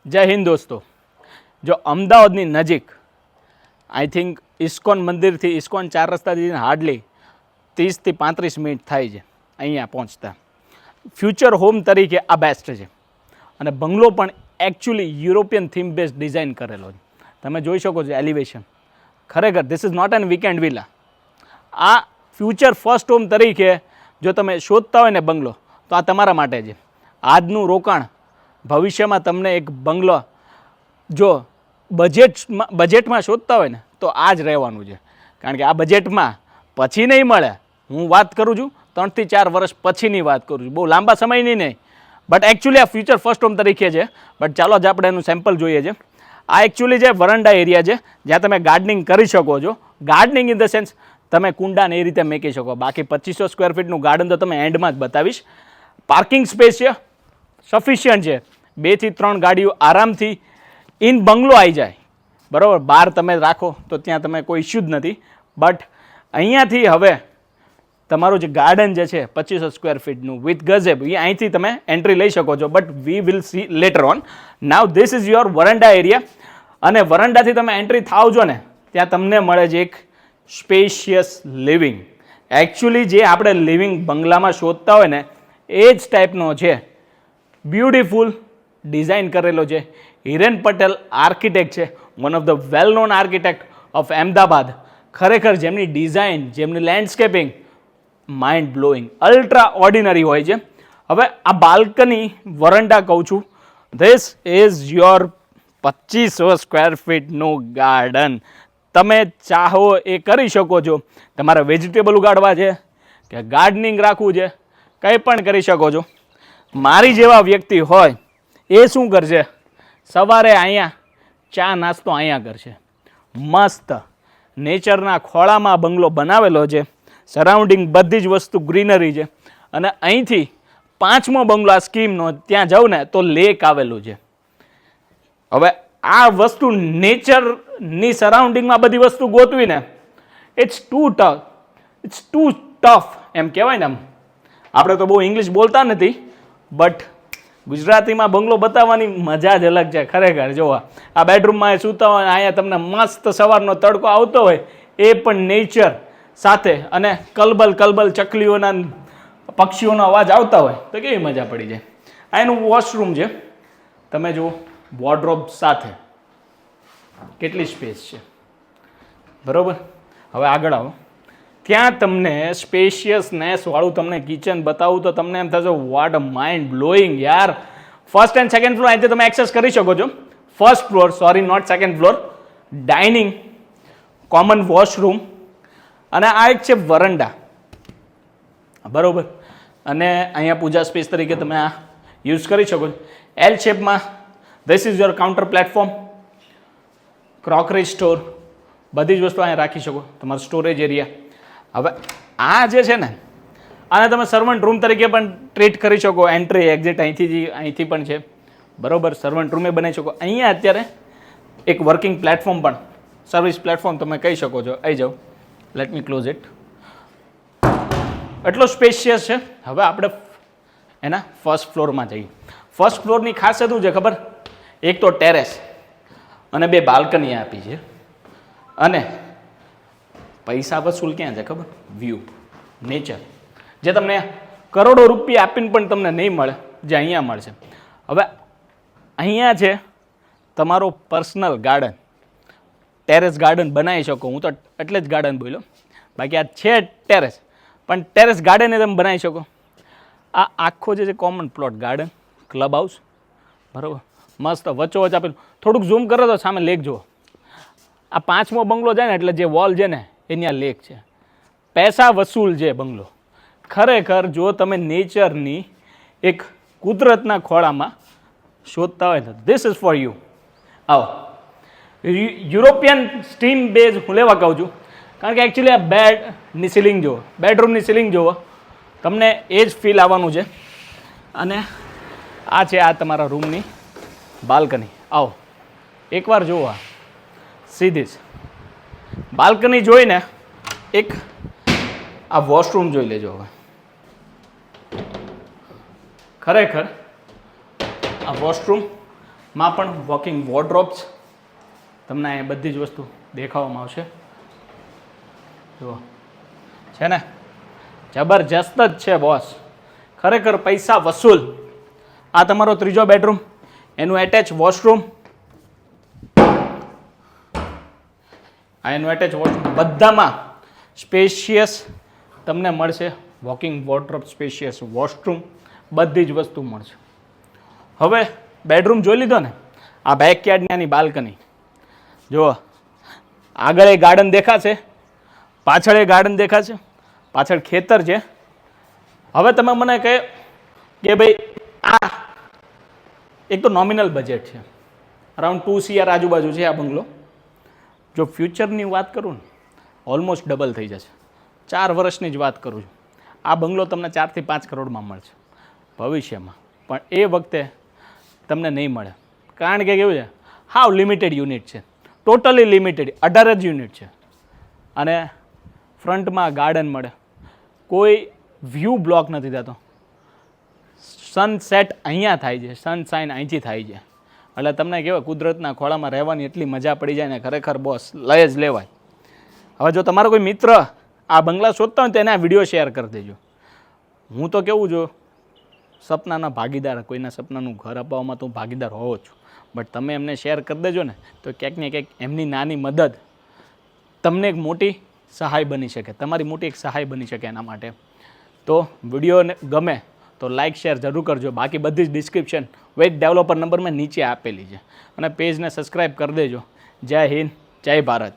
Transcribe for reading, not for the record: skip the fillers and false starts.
જય હિન્દ દોસ્તો. જો અમદાવાદની નજીક આઈ થિંક ઇસ્કોન મંદિરથી ઇસ્કોન 4 રસ્તાથી હાર્ડલી 30 થી 35 મિનિટ થાય છે અહીંયા પહોંચતા. ફ્યુચર હોમ તરીકે આ બેસ્ટ છે અને બંગલો પણ actually European theme base design કરેલો છે. તમે જોઈ શકો છો એલિવેશન. ખરેખર this is not an weekend villa. આ ફ્યુચર ફર્સ્ટ હોમ તરીકે જો તમે શોધતા હોય ને બંગલો તો આ તમારા માટે છે. આજનું રોકાણ ભવિષ્યમાં તમને એક બંગલો જો બજેટમાં શોધતા હોય ને તો આ જ રહેવાનું છે. કારણ કે આ બજેટમાં પછી નહીં મળે. હું વાત કરું છું 3 થી 4 વર્ષ પછીની વાત કરું છું, બહુ લાંબા સમયની નહીં. બટ એકચ્યુઅલી આ ફ્યુચર ફર્સ્ટ હોમ તરીકે છે. બટ ચાલો જ આપણે એનું સેમ્પલ જોઈએ છે. આ એકચ્યુઅલી જે વરંડા એરિયા છે જ્યાં તમે ગાર્ડનિંગ કરી શકો છો. ગાર્ડનિંગ ઇન ધ સેન્સ તમે કુંડાને એ રીતે મેકી શકો. બાકી 2500 સ્ક્વેર ફીટનું ગાર્ડન તો તમે એન્ડમાં જ બતાવીશ. પાર્કિંગ સ્પેસ છે, સફિશિયન્ટ છે. 2 થી 3 ગાડીઓ આરામથી ઇન બંગલો આવી જાય. બરાબર, બહાર તમે રાખો તો ત્યાં તમે કોઈ ઇશ્યુ જ નથી. બટ અહીંયાથી હવે તમારું જે ગાર્ડન જે છે 2500 સ્ક્વેર ફીટનું વિથ ગઝેબ, એ અહીંથી તમે એન્ટ્રી લઈ શકો છો. But we will see later on. Now this is your veranda area. અને વરંડાથી તમે એન્ટ્રી થાવ છો ને ત્યાં તમને મળે છે એક સ્પેશિયસ લિવિંગ. એકચ્યુઅલી જે આપણે લિવિંગ બંગલામાં શોધતા હોય ને એ જ ટાઈપનો છે. બ્યુટિફુલ ડિઝાઇન કરેલો છે. હિરેન પટેલ આર્કિટેક્ટ છે, one of the well known architect of Ahmedabad. ખરેખર જેમની ડિઝાઇન, જેમની landscaping mind blowing, ultra ordinary હોય છે. હવે આ બાલ્કની વરંડા કહું છું, ધીસ ઇઝ યોર 2500 સ્ક્વેર ફીટનું ગાર્ડન. તમે ચાહો એ કરી શકો છો. તમારે વેજીટેબલ ઉગાડવા છે કે ગાર્ડનિંગ રાખવું છે, કંઈ પણ કરી શકો છો. મારી જેવા વ્યક્તિ હોય એ શું કરશે, સવારે અહીંયા ચા નાસ્તો અહીંયા કરશે. મસ્ત નેચરના ખોળામાં બંગલો બનાવેલો છે. સરાઉન્ડિંગ બધી જ વસ્તુ ગ્રીનરી છે. અને અહીંથી 5મો બંગલો આ સ્કીમનો ત્યાં જાઉં ને તો લેક આવેલું છે. હવે આ વસ્તુ નેચરની સરાઉન્ડિંગમાં બધી વસ્તુ ગોતવીને ઇટ્સ ટુ ટફ એમ કહેવાય ને. આપણે તો બહુ ઇંગ્લિશ બોલતા નથી, બટ ગુજરાતીમાં બંગલો બતાવવાની મજા જ અલગ છે. ખરેખર જોવા આ બેડરૂમમાં સૂતા હોય, અહીંયા તમને મસ્ત સવારનો તડકો આવતો હોય, એ પણ નેચર સાથે, અને કલબલ ચકલીઓના પક્ષીઓનો અવાજ આવતા હોય તો કેવી મજા પડી જાય. આ એનું વોશરૂમ છે. તમે જુઓ વોર્ડરોબ સાથે કેટલી સ્પેસ છે. બરાબર, હવે આગળ આવો. ત્યાં તમને સ્પેશિયસનેસ વાળું તમને કિચન બતાવું તો તમને એમ થશે વોટ માઇન્ડ બ્લોઈંગ યાર. ફર્સ્ટ એન્ડ સેકન્ડ ફ્લોર અહીંથી તમે એક્સેસ કરી શકો છો. First floor, sorry not second floor, dining, common washroom, અને આ એક છે વરંડા. બરાબર, અને અહીંયા પૂજા સ્પેસ તરીકે તમે આ યુઝ કરી શકો છો. એલ શેપમાં this is your counter platform, crockery store, બધી જ વસ્તુ અહીંયા રાખી શકો. તમારો સ્ટોરેજ એરિયા. હવે આ જે છે ને આને તમે સર્વન્ટ રૂમ તરીકે પણ ટ્રીટ કરી શકો. એન્ટ્રી એક્ઝિટ અહીંથી પણ છે. બરાબર, સર્વન્ટ રૂમે બનાવી શકો. અહીંયા અત્યારે એક વર્કિંગ પ્લેટફોર્મ પણ, સર્વિસ પ્લેટફોર્મ તમે કહી શકો છો. આવી જાઓ, લેટ મી ક્લોઝ ઇટ. એટલો સ્પેશિયસ છે. હવે આપણે એના ફર્સ્ટ ફ્લોરમાં જઈએ. ફર્સ્ટ ફ્લોરની ખાસિયત શું છે ખબર? એક તો ટેરેસ અને 2 બાલ્કની આપી છે. અને પૈસા વસૂલ ક્યાં છે ખબર? વ્યૂ, નેચર, જે તમને કરોડો રૂપિયા આપીને પણ તમને નહીં મળે, જે અહીંયા મળશે. હવે અહીંયા છે તમારો પર્સનલ ગાર્ડન. ટેરેસ ગાર્ડન બનાવી શકો. હું તો એટલે જ ગાર્ડન બોલ્યો, બાકી આ છે ટેરેસ, પણ ટેરેસ ગાર્ડન તમે બનાવી શકો. આ આખો જે છે common plot garden, club house. બરાબર, મસ્ત વચ્ચોવચ્ચ આપેલું. થોડુંક ઝૂમ કરો તો સામે લેક જુઓ. આ 5મો બંગલો જાય ને એટલે જે વોલ છે ને એની આ લેક છે. પૈસા વસૂલ છે બંગલો. ખરેખર જો તમે નેચરની એક કુદરતના ખોળામાં શોધતા હોય તો ધીસ ઇઝ ફોર યુ. આવો. યુરોપિયન સ્ટીમ બેઝ હું લેવા કહું છું, કારણ કે એકચ્યુઅલી આ બેડની સીલિંગ જુઓ, બેડરૂમની સીલિંગ જુઓ, તમને એ જ ફીલ આવવાનું છે. અને આ છે આ તમારા રૂમની બાલ્કની. આવો એકવાર જુઓ, આ સીધી જ બાલ્કની જોઈને એક આ વોશરૂમ જોઈ લેજો. હવે ખરેખર આ વોશરૂમ માં પણ વોકિંગ વોર્ડરોબ્સ તમને અહીંયા બધી જ વસ્તુ દેખાવામાં આવશે. જુઓ છે ને, જબરજસ્ત જ છે બોસ, ખરેખર પૈસા વસૂલ. આ તમારો ત્રીજો બેડરૂમ, એનું એટેચ વોશરૂમ, આ એનું એટેચ વોશરૂમ, બધામાં સ્પેશિયસ તમને મળશે. વોકિંગ વોર્ડરોબ, સ્પેશિયસ વોશરૂમ, બધી જ વસ્તુ મળશે. હવે બેડરૂમ જોઈ લીધો ને, આ બેકયાર્ડની આની બાલ્કની જુઓ, આગળ એ ગાર્ડન દેખાશે, પાછળ એ ગાર્ડન દેખાશે, પાછળ ખેતર છે. હવે તમે મને કહે કે ભાઈ આ એક તો નોમિનલ બજેટ છે, અરાઉન્ડ 2 CR આજુબાજુ છે આ બંગલો. જો ફ્યુચરની વાત કરું ને, ઓલમોસ્ટ ડબલ થઈ જશે. 4 વર્ષની જ વાત કરું છું. આ બંગલો તમને 4 થી 5 કરોડમાં મળશે ભવિષ્યમાં, પણ એ વખતે તમને નહીં મળે. કારણ કે કેવું છે, હાવ લિમિટેડ યુનિટ છે, ટોટલી લિમિટેડ, 18 જ યુનિટ છે. અને ફ્રન્ટમાં ગાર્ડન મળે, કોઈ વ્યૂ બ્લોક નથી થતો. સનસેટ અહીંયા થાય છે, સનશાઇન અહીંથી થાય છે. એટલે તમને કહેવાય કુદરતના ખોળામાં રહેવાની એટલી મજા પડી જાય ને, ખરેખર બોસ લઈ જ લેવાય. હવે જો તમારો કોઈ મિત્ર આ બંગલા શોધતા હોય તો એને આ વિડીયો શેર કરી દેજો. હું તો કેવું છું, સપનાના ભાગીદાર, કોઈના સપનાનું ઘર અપાવવામાં તો હું ભાગીદાર હોવો છું, બટ તમે એમને શેર કરી દેજો ને, તો ક્યાંક ને ક્યાંક એમની નાની મદદ તમને એક મોટી સહાય બની શકે, તમારી મોટી એક સહાય બની શકે. એના માટે તો વિડીયોને ગમે તો લાઇક શેર જરૂર કરજો. બાકી બધી જ ડિસ્ક્રિપ્શન વેટ ડેવલપર નંબર મેં નીચે આપેલી છે, અને પેજને સબસ્ક્રાઈબ કરી દેજો. જય હિન્દ, જય ભારત.